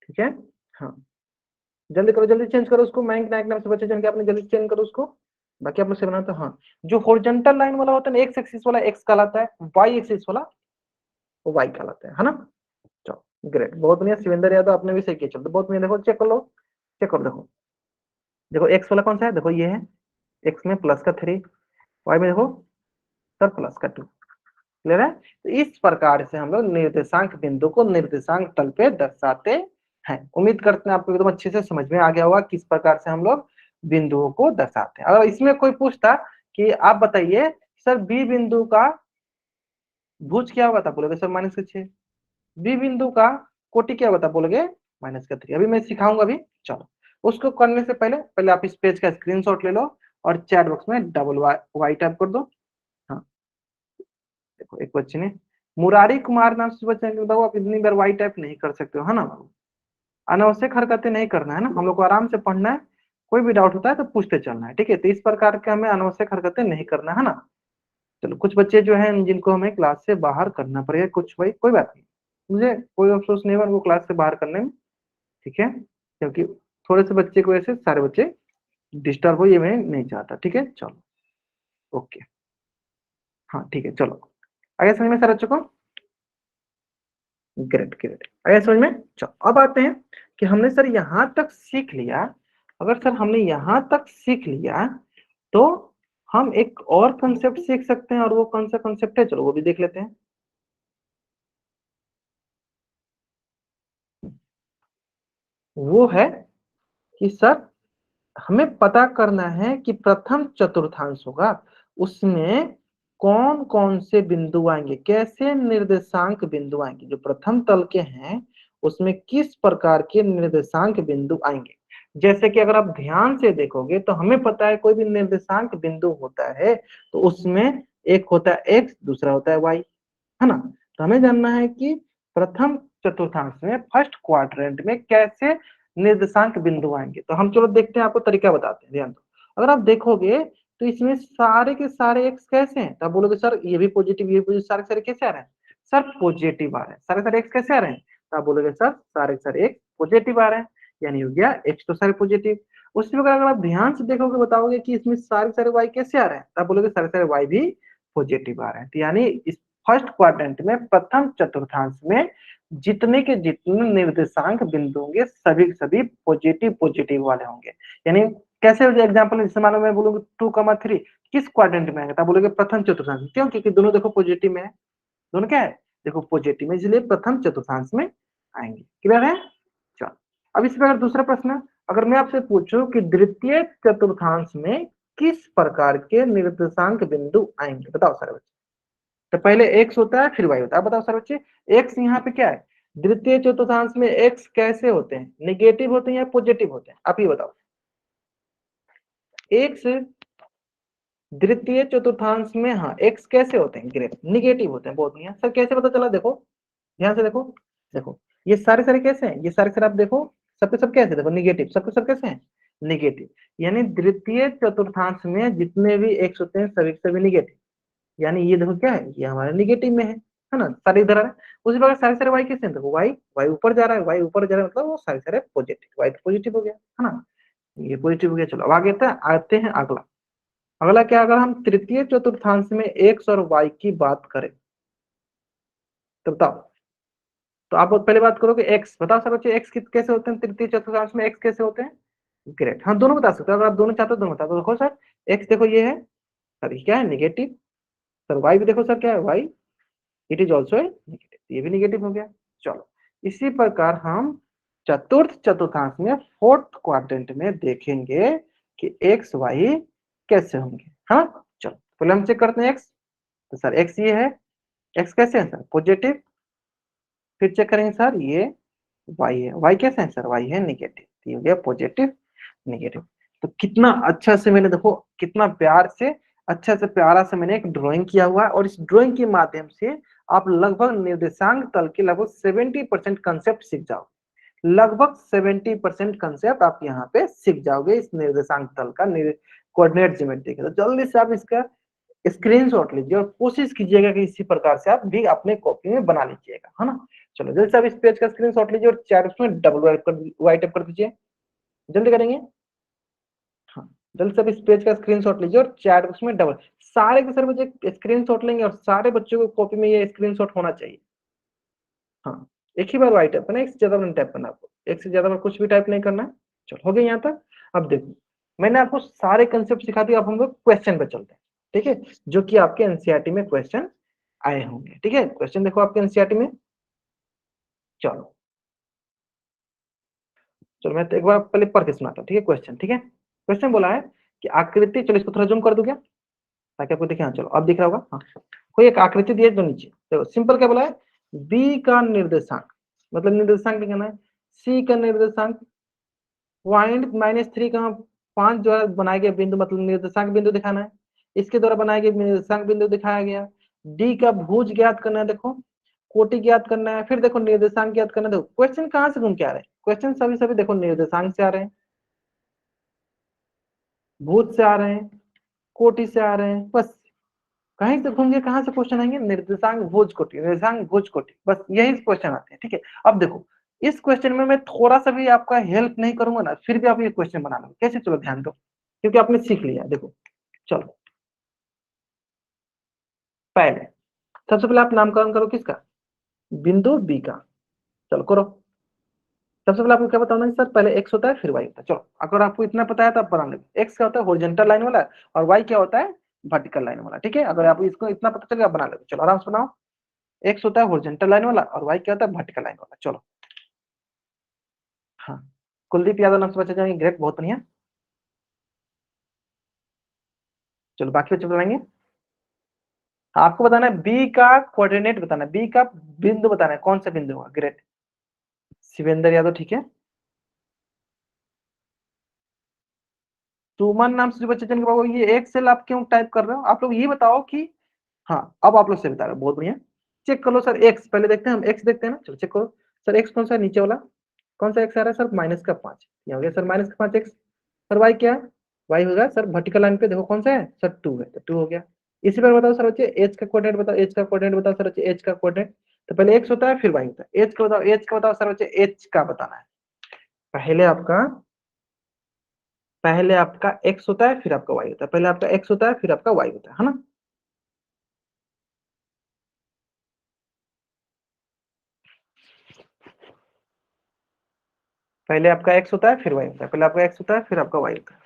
ठीक है। हाँ जल्दी करो, जल्दी चेंज करो उसको, मयंक नायक नाम से बच्चे जान के आपने जल्दी चेंज करो उसको, बाकी आप मुझसे बनाते हो। हाँ जो हॉरिजॉन्टल लाइन वाला होता है ना, एक्स एक्सिस वाला x कहलाता है, वाई एक्सिस वाला y कहलाता है ना। चलो ग्रेट बहुत बढ़िया, शिवेंद्र यादव आपने भी सही किया, चलो बहुत बढ़िया। देखो चेक कर लो, चेक करो देखो, देखो x वाला कौन सा है, देखो ये है x में +3, y में देखो सर +2, क्लियर है। तो इस प्रकार से हम लोग निर्देशांक बिंदु को निर्देशांक तल पे दर्शाते हैं। उम्मीद करते हैं आपको एकदम अच्छे से समझ में आ गया होगा किस प्रकार से हम लोग बिंदुओं को दर्शाते हैं। अगर इसमें कोई पूछता कि आप बताइए सर बी बिंदु का भुज क्या होगा, था बोलोगे सर -6, बी बिंदु का कोटि क्या होता बोलोगे -3। अभी मैं सिखाऊंगा अभी, चलो उसको करने से पहले पहले आप इस पेज का स्क्रीनशॉट ले लो और चैट बॉक्स में डबल वाई टाइप कर दो। हाँ देखो एक बच्चे ने मुरारी कुमार नाम से बच्चे ने बाबू आप इतनी बार वाई टाइप नहीं कर सकते हो, है ना बाबू, अनावश्यक हरकतें नहीं करना है ना, हम लोग को आराम से पढ़ना है, कोई भी डाउट होता है तो पूछते चलना है, ठीक है। तो इस प्रकार के हमें अनावश्यक हरकतें नहीं करना है ना। चलो कुछ बच्चे जो हैं जिनको हमें क्लास से बाहर करना पड़ेगा, कुछ भाई कोई बात नहीं, मुझे कोई अफसोस नहीं हुआ उनको क्लास से बाहर करने में, ठीक है, क्योंकि थोड़े से बच्चे की वजह से सारे बच्चे डिस्टर्ब हो, ये मैं नहीं चाहता, ठीक है। चलो ओके, हाँ ठीक है, चलो आगे समझ में सर बच्चों को, ग्रेट ग्रेट आगे समझ में। चलो अब आते हैं कि हमने सर यहाँ तक सीख लिया, अगर सर हमने यहाँ तक सीख लिया तो हम एक और कंसेप्ट सीख सकते हैं, और वो कौन सा कंसेप्ट है चलो वो भी देख लेते हैं। वो है कि सर हमें पता करना है कि प्रथम चतुर्थांश होगा उसमें कौन कौन से बिंदु आएंगे, कैसे निर्देशांक बिंदु आएंगे, जो प्रथम तल के हैं उसमें किस प्रकार के निर्देशांक बिंदु आएंगे। जैसे कि अगर आप ध्यान से देखोगे तो हमें पता है कोई भी निर्देशांक बिंदु होता है तो उसमें एक होता है एक्स, दूसरा होता है वाई, है ना। तो हमें जानना है कि प्रथम चतुर्थांश में फर्स्ट क्वाड्रेंट में कैसे निर्देशांक बिंदु आएंगे। तो हम चलो देखते हैं, आपको तरीका बताते हैं, ध्यान दो। अगर आप देखोगे तो इसमें सारे के सारे एक्स कैसे हैं, तो आप बोलोगे सर ये भी पॉजिटिव, ये पॉजिटिव, सारे सारे कैसे आ रहे हैं, सर पॉजिटिव आ रहे हैं। सारे सारे एक्स कैसे आ रहे हैं, तो आप बोलोगे सर सारे सारे एक्स पॉजिटिव आ रहे हैं, यानी हो गया एक्स तो सारे पॉजिटिव। उसी प्रकार अगर आप ध्यान से देखोगे बताओगे कि इसमें सारे सारे वाई कैसे आ रहे हैं, तो आप बोलोगे सारे सारे वाई भी पॉजिटिव आ रहे हैं। तो यानी इस फर्स्ट क्वाड्रेंट में प्रथम चतुर्थांश में जितने के जितने निर्देशांक बिंदु होंगे सभी सभी पॉजिटिव पॉजिटिव वाले होंगे। यानी कैसे एग्जांपल जैसे मान लो मैं बोलूंगा 2,3 किस क्वाड्रेंट में आएगा, तो बोलोगे प्रथम चतुर्थांश। क्यों, क्योंकि दोनों देखो पॉजिटिव में है, दोनों क्या है देखो पॉजिटिव में, इसलिए प्रथम चतुर्थांश में आएंगे। क्लियर है। चलो अब इस पर दूसरा प्रश्न, अगर मैं आपसे पूछूं कि द्वितीय चतुर्थांश में किस प्रकार के निर्देशांक बिंदु आएंगे, बताओ सारे बच्चे। तो पहले एक्स होता है फिर वाई होता है, बताओ सारे बच्चे। एक्स यहाँ पे क्या है, द्वितीय चतुर्थांश में एक्स कैसे होते हैं, निगेटिव होते हैं या पॉजिटिव होते हैं, आप ये बताओ। एक्स द्वितीय चतुर्थांश में, हाँ एक्स कैसे होते हैं, ग्रेट निगेटिव होते हैं, बहुत बढ़िया सर। कैसे पता चला, देखो ध्यान से देखो, देखो ये सारे सारे कैसे हैं, ये सारे सारे आप देखो सबके सब कैसे, देखो निगेटिव, सबके सब कैसे हैं निगेटिव। यानी द्वितीय चतुर्थांश में जितने भी एक्स होते हैं सभी सभी निगेटिव, यानी ये देखो क्या है, ये हमारे निगेटिव में है ना, सारे इधर आ रहे हैं। उसी प्रकार सारे सारे वाई कैसे हैं, देखो वाई वाई ऊपर जा रहा है, वाई ऊपर जा रहा है, मतलब वो सारे सारे पॉजिटिव, वाई तो पॉजिटिव हो गया, है ना, ये पॉजिटिव हो गया। चलो अब आगे आते हैं अगला। अगला क्या, अगर हम तृतीय चतुर्थांश में एक्स और वाई की बात करें तो बताओ। तो आप पहले बात करोगे एक्स, बताओ सर बच्चे एक्स कैसे होते हैं, तृतीय चतुर्थांश में एक्स कैसे होते हैं। ग्रेट, हाँ दोनों बता सकते हो, अगर आप दोनों चाहते हो दोनों बता दो। देखो सर एक्स देखो ये है, सर ये क्या है निगेटिव, सर वाई भी देखो सर क्या है Y, it is also negative, ये भी नेगेटिव हो गया। चलो इसी प्रकार हम चतुर्थ चतुर्थांश में फोर्थ क्वाड्रेंट में देखेंगे कि एक्स वाई कैसे होंगे। हाँ चलो पहले हम चेक करते हैं एक्स। तो सर एक्स ये है, एक्स कैसे है सर पॉजिटिव। फिर चेक करेंगे सर ये वाई है, वाई कैसे है सर वाई है निगेटिव, ये हो गया पॉजिटिव निगेटिव। तो कितना अच्छा से मैंने देखो, कितना प्यार से अच्छा से प्यारा से मैंने एक ड्राइंग किया हुआ है, और इस ड्राइंग के माध्यम से आप लगभग निर्देशांक तल के लगभग 70% कंसेप्ट सीख जाओ, लगभग 70% कंसेप्ट आप यहाँ पे सीख जाओगे इस निर्देशांक तल का, कोऑर्डिनेट ज्योमेट्री का। तो जल्दी से आप इसका स्क्रीनशॉट लीजिए और कोशिश कीजिएगा कि इसी प्रकार से आप भी अपने कॉपी में बना लीजिएगा, है ना। चलो जल्दी से आप इस पेज का स्क्रीनशॉट लीजिए और चैट में डबल वाइट टाइप कर दीजिए, जल्दी करेंगे। हाँ जल्दी से आप इस पेज का स्क्रीनशॉट लीजिए और चैट बॉक्स में डबल, सारे के सारे बच्चे स्क्रीनशॉट लेंगे और सारे बच्चों को कॉपी में ये स्क्रीनशॉट होना चाहिए। हाँ एक ही बार वाइट टाइप करना, एक से ज्यादा टाइप करना, आपको एक से ज्यादा बार कुछ भी टाइप नहीं करना है। चलो हो गया यहाँ तक। अब देखो मैंने आपको सारे कंसेप्ट सिखा दिया, अब हम लोग क्वेश्चन पे चलते हैं, ठीक है, जो कि आपके एनसीईआरटी में क्वेश्चन आए होंगे। ठीक है क्वेश्चन देखो आपके एनसीईआरटी में। चलो चलो मैं तो एक बार पहले पढ़ के सुनाता हूँ, ठीक है क्वेश्चन, ठीक है। क्वेश्चन बोला है कि आकृति, चलो इसको थोड़ा जूम कर दो क्या, ताकि आपको दिखे। हाँ चलो अब दिख रहा होगा। हाँ कोई एक आकृति दी है जो नीचे, देखो सिंपल क्या बोला है, बी का निर्देशांक, मतलब निर्देशांक लिखना है, सी का निर्देशांक, पॉइंट -3 का 5 द्वारा बनाए गए बिंदु, मतलब निर्देशांक बिंदु दिखाना है, इसके द्वारा बनाए गए निर्देशांक बिंदु दिखाया गया। डी का भुज ज्ञात करना है, देखो कोटि ज्ञात करना है, फिर देखो निर्देशांक ज्ञात करना है। देखो क्वेश्चन कहाँ से घूम के आ रहे हैं, क्वेश्चन सभी सभी देखो निर्देशांक से आ रहे हैं, भूत से आ रहे हैं, कोटि से आ रहे हैं, बस कहीं से घूम के कहाँ से क्वेश्चन आएंगे, निर्देशांक भुज कोटि, निर्देशांक भुज कोटि, बस यही क्वेश्चन आते हैं। ठीक है अब देखो इस क्वेश्चन में मैं थोड़ा सा भी आपका हेल्प नहीं करूंगा ना, फिर भी आप ये क्वेश्चन बना लो कैसे, चलो ध्यान दो, क्योंकि आपने सीख लिया। देखो चलो पहले सबसे पहले आप नामकरण करो किसका, बिंदु बी का। चलो करो। सबसे पहले आपको क्या बताना है सर, पहले एक्स होता है फिर वाई होता है। चलो अगर आपको इतना पता है तो आप बना लो। एक्स क्या होता है हॉरिजॉन्टल लाइन वाला, और वाई क्या होता है वर्टिकल लाइन वाला। ठीक है अगर आपको इसको इतना पता चल गया आप बना लो। चलो आराम से बनाओ। एक्स होता है हॉरिजॉन्टल लाइन वाला और वाई क्या होता है वर्टिकल लाइन वाला। चलो हाँ कुलदीप यादव नाम से बच्चे जाएंगे, ग्रेट बहुत बढ़िया। चलो बाकी बच्चे बताएंगे। हाँ, आपको बताना है बी का कोऑर्डिनेट बताना है, बी का बिंदु बताना है, कौन सा बिंदु होगा। ग्रेट शिवेंद्र यादव, ठीक है। सुमन नाम से जो बच्चे जिनके पास, ये एक्सेल आप क्यों टाइप कर रहे हो? आप लोग ये बताओ कि, हाँ अब आप लोग से बता रहे हो, बहुत बढ़िया। चेक कर लो सर एक्स, पहले देखते हैं हम एक्स देखते हैं ना, चलो चेक करो सर एक्स कौन सा है, नीचे वाला कौन सा एक्स आ रहा है सर, -5, ये हो गया सर -5 एक्स। सर वाई क्या है, वाई होगा सर वर्टिकल लाइन पे देखो कौन सा है सर 2 है, तो 2 हो गया। इसी पर बताओ सर बच्चे एच का कोऑर्डिनेट बताओ, एच का कोऑर्डिनेट बताओ सर बच्चे, एच का कोऑर्डिनेट तो पहले एक्स होता है फिर वाई होता है, एच का बताओ, एच का बताओ सर बच्चे, एच का बताना है। पहले आपका पहले आपका एक्स होता है फिर आपका वाई होता है, पहले आपका एक्स होता है फिर आपका वाई होता है ना। पहले आपका एक्स होता है फिर वाई होता है, पहले आपका एक्स होता है फिर आपका वाई होता है।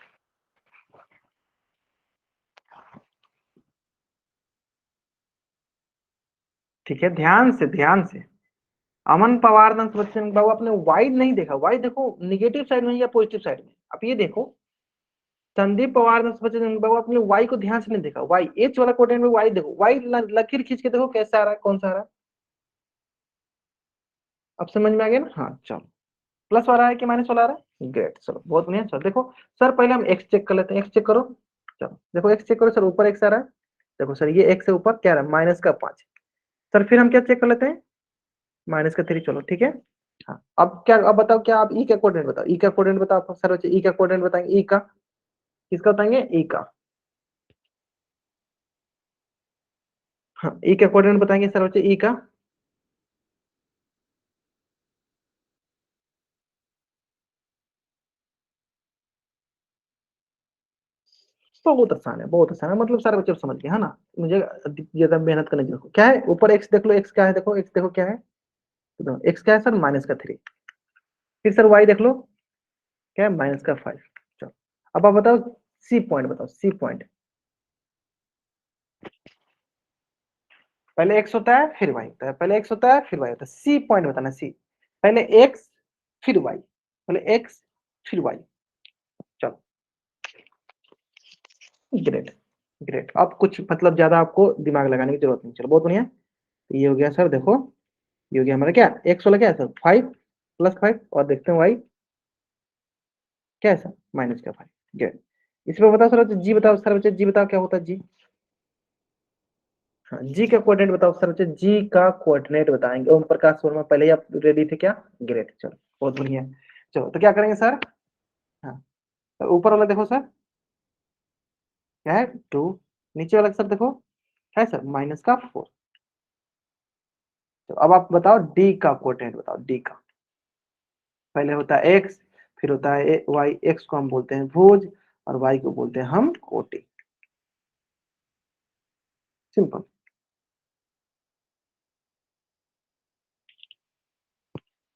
ठीक है, ध्यान से ध्यान से। अमन पवार नाम से बच्चे बाबू आपने वाई नहीं देखा, वाई देखो निगेटिव साइड में या पॉजिटिव साइड में, आप ये देखो। संदीप पवार नाम से बच्चे बाबू आपने वाई को ध्यान से नहीं देखा, वाई एच वाला कोऑर्डिनेट में वाई देखो, वाई लकीर खींच के देखो कैसा आ रहा है, कौन सा आ रहा है। अब समझ में आ गया ना, हाँ चलो। प्लस वाला है कि माइनस वाला आ रहा है, ग्रेट, चलो बहुत बढ़िया। चलो देखो सर पहले हम एक्स चेक कर लेते हैं, एक्स चेक करो। चलो देखो एक्स चेक करो सर, ऊपर एक्स आ रहा है, देखो सर ये एक्स से ऊपर क्या आ रहा है, -5। सर फिर हम क्या चेक कर लेते हैं, -3, चलो ठीक है। हाँ अब क्या, अब बताओ क्या, आप ई का कोऑर्डिनेट बताओ, ई का कोऑर्डिनेट बताओ सर बच्चे, ई का कोऑर्डिनेट बताएंगे, ई का किसका बताएंगे, ई का। हाँ ई का कोऑर्डिनेट बताएंगे सर बच्चे, ई का। बहुत आसान है, बहुत आसान है, मतलब सारे बच्चे समझ गए है ना, मुझे ज्यादा मेहनत करने की जरूरत नहीं। क्या है ऊपर एक्स देख लो, एक्स क्या है देखो, एक्स देखो क्या है, तो एक्स क्या है सर -3। फिर सर वाई देख लो क्या है, -5। चलो अब आप बताओ सी पॉइंट बताओ, सी पॉइंट। पहले एक्स होता है फिर वाई होता है, पहले एक्स होता है फिर वाई होता है, सी पॉइंट बताना, सी। पहले एक्स फिर वाई, पहले एक्स फिर वाई। चलो ग्रेट, ग्रेट। अब कुछ मतलब ज्यादा आपको दिमाग लगाने की जरूरत नहीं, चलो बहुत बढ़िया। तो ये हो गया सर देखो, ये हो गया हमारा क्या, एक्स वाला क्या है सर 5 +5, और देखते हैं वाई क्या है सर -5, ग्रेट। इसमें बताओ सर, जी बताओ सर बच्चे, जी बताओ क्या होता है जी। हाँ जी का कोऑर्डिनेट बताओ सर बच्चे, जी का कोऑर्डिनेट बताएंगे। ओम प्रकाश वर्मा पहले ही आप रेडी थे क्या, ग्रेट, चलो बहुत बढ़िया। चलो तो क्या करेंगे सर, हाँ तो ऊपर वाला देखो सर क्या है 2, नीचे वाला सर देखो क्या है सर -4। तो अब आप बताओ डी का कोऑर्डिनेट बताओ, डी का। पहले होता है एक्स, फिर होता है वाई, एक्स को हम बोलते हैं भुज और वाई को बोलते हैं हम कोटि। सिंपल,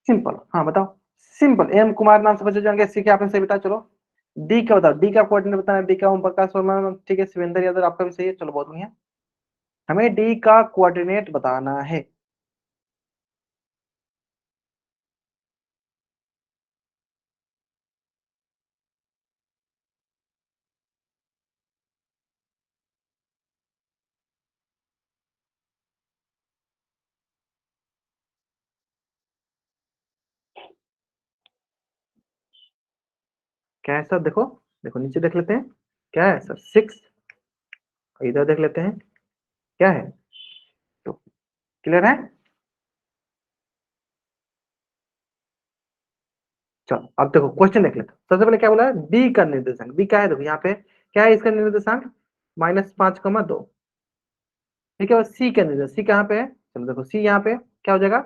सिंपल, हाँ बताओ। सिंपल, एम कुमार नाम से बच्चे जाएंगे, सीखे आपने सही बताया, चलो। डी का बताओ, डी का कोऑर्डिनेट बताना, डी का ओम प्रकाश वर्मा, ठीक है, शिवेंद्र यादव आपका भी सही है, चलो बहुत बढ़िया। हमें डी का कोऑर्डिनेट बताना है। क्या है सर देखो, देखो नीचे देख लेते हैं क्या है सर 6, इधर देख लेते हैं क्या है 2, क्लियर है। चलो अब देखो क्वेश्चन देख लेते हैं, सबसे पहले क्या बोला है, डी का निर्देशांक, डी क्या है देखो यहाँ पे, क्या है इसका निर्देशांक -5,2। ठीक है, और सी का निर्देशांक, सी कहाँ पे है, चलो देखो सी यहाँ पे क्या हो जाएगा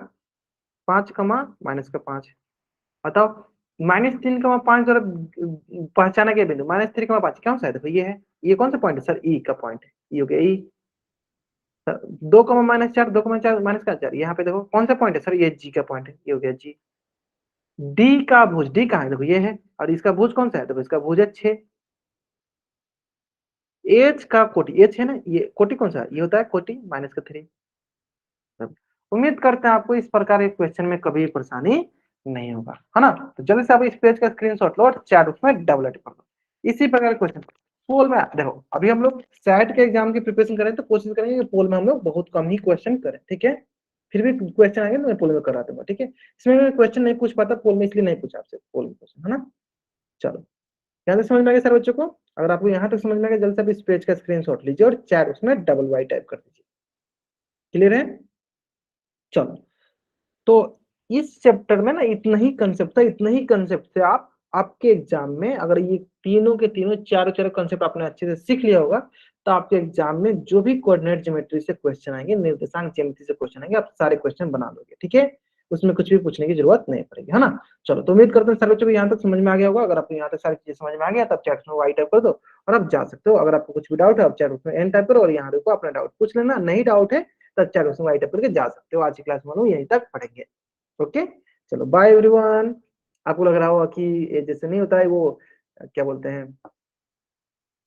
5, -5। बताओ -3,5 जरा पहचाना गया बिंदु, -3,5 कौन सा है, देखो ये है, ये कौन सा पॉइंट है सर, ई का पॉइंट है, ये हो गया ई। 2,-4, 2,4 माइनस का 4, यहाँ पे देखो कौन सा पॉइंट है सर, ये जी का पॉइंट है, ये हो गया जी। डी का भुज, डी कहाँ है देखो ये है, और इसका भुज कौन सा है, देखो इसका भुज है 6। एच का कोटि, एच है ना, ये कोटि कौन सा है, ये होता है कोटि -3। उम्मीद करते हैं आपको इस प्रकार के क्वेश्चन में कभी परेशानी नहीं होगा, है ना। तो जल्दी से आप इस पेज का स्क्रीनशॉट लो और चैट उसमें डबल टिक कर दो। इसी प्रकार के क्वेश्चन पोल में देखो, अभी हम लोग सेट के एग्जाम की प्रिपरेशन करें तो कोशिश करेंगे कि पोल में हम लोग बहुत कम ही क्वेश्चन करें, ठीक है। फिर भी क्वेश्चन आएंगे तो मैं पोल में करा दूंगा, ठीक है। इसमें मैं क्वेश्चन नहीं पूछ पाता पोल में, इसलिए नहीं पूछा आपसे पोल में क्वेश्चन, है ना। चलो यहाँ तक समझ में आ गया सर बच्चों को? अगर आपको यहाँ तक समझ में आ गया, जल्द से आप इस पेज का स्क्रीनशॉट लीजिए और चैट उसमें डबल वाई टाइप कर दीजिए। क्लियर है? चलो, तो इस चैप्टर में ना इतना ही कंसेप्ट था, इतना ही कंसेप्ट से आप आपके एग्जाम में अगर ये तीनों के तीनों चारों चारों कंसेप्ट आपने अच्छे से सीख लिया होगा, तो आपके एग्जाम में जो भी कोऑर्डिनेट ज्योमेट्री से क्वेश्चन आएंगे, निर्देशांक ज्यामिति से क्वेश्चन आएंगे, आप सारे क्वेश्चन बना लोगे, ठीक है। उसमें कुछ भी पूछने की जरूरत नहीं पड़ेगी, है ना। चलो, तो उम्मीद करते हैं सारे बच्चों को यहाँ तक समझ में आ गया होगा। अगर आपको यहाँ तक सारी चीजें समझ में आ गया तो आप चैट में वाई टाइप कर दो और आप जा सकते हो। अगर आपको कुछ भी डाउट है आप चैट में एन टाइप करो और यहाँ रुको, अपना डाउट पूछ लेना। नहीं डाउट है तो चैट में वाई टाइप करके जा सकते हो। आज की क्लास में यहीं तक पढ़ेंगे। ओके, चलो बाय एवरीवन। आपको लग रहा होगा कि ये जैसे नहीं होता है वो क्या बोलते हैं,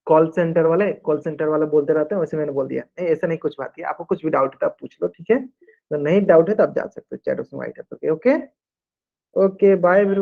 कॉल सेंटर वाले बोलते रहते हैं, वैसे मैंने बोल दिया। नहीं, ऐसा नहीं कुछ बात है। आपको कुछ भी डाउट है तो आप पूछ लो, ठीक है। तो नहीं डाउट है तो आप जा सकते हो चैट में वाइट है। Okay okay, bye everyone.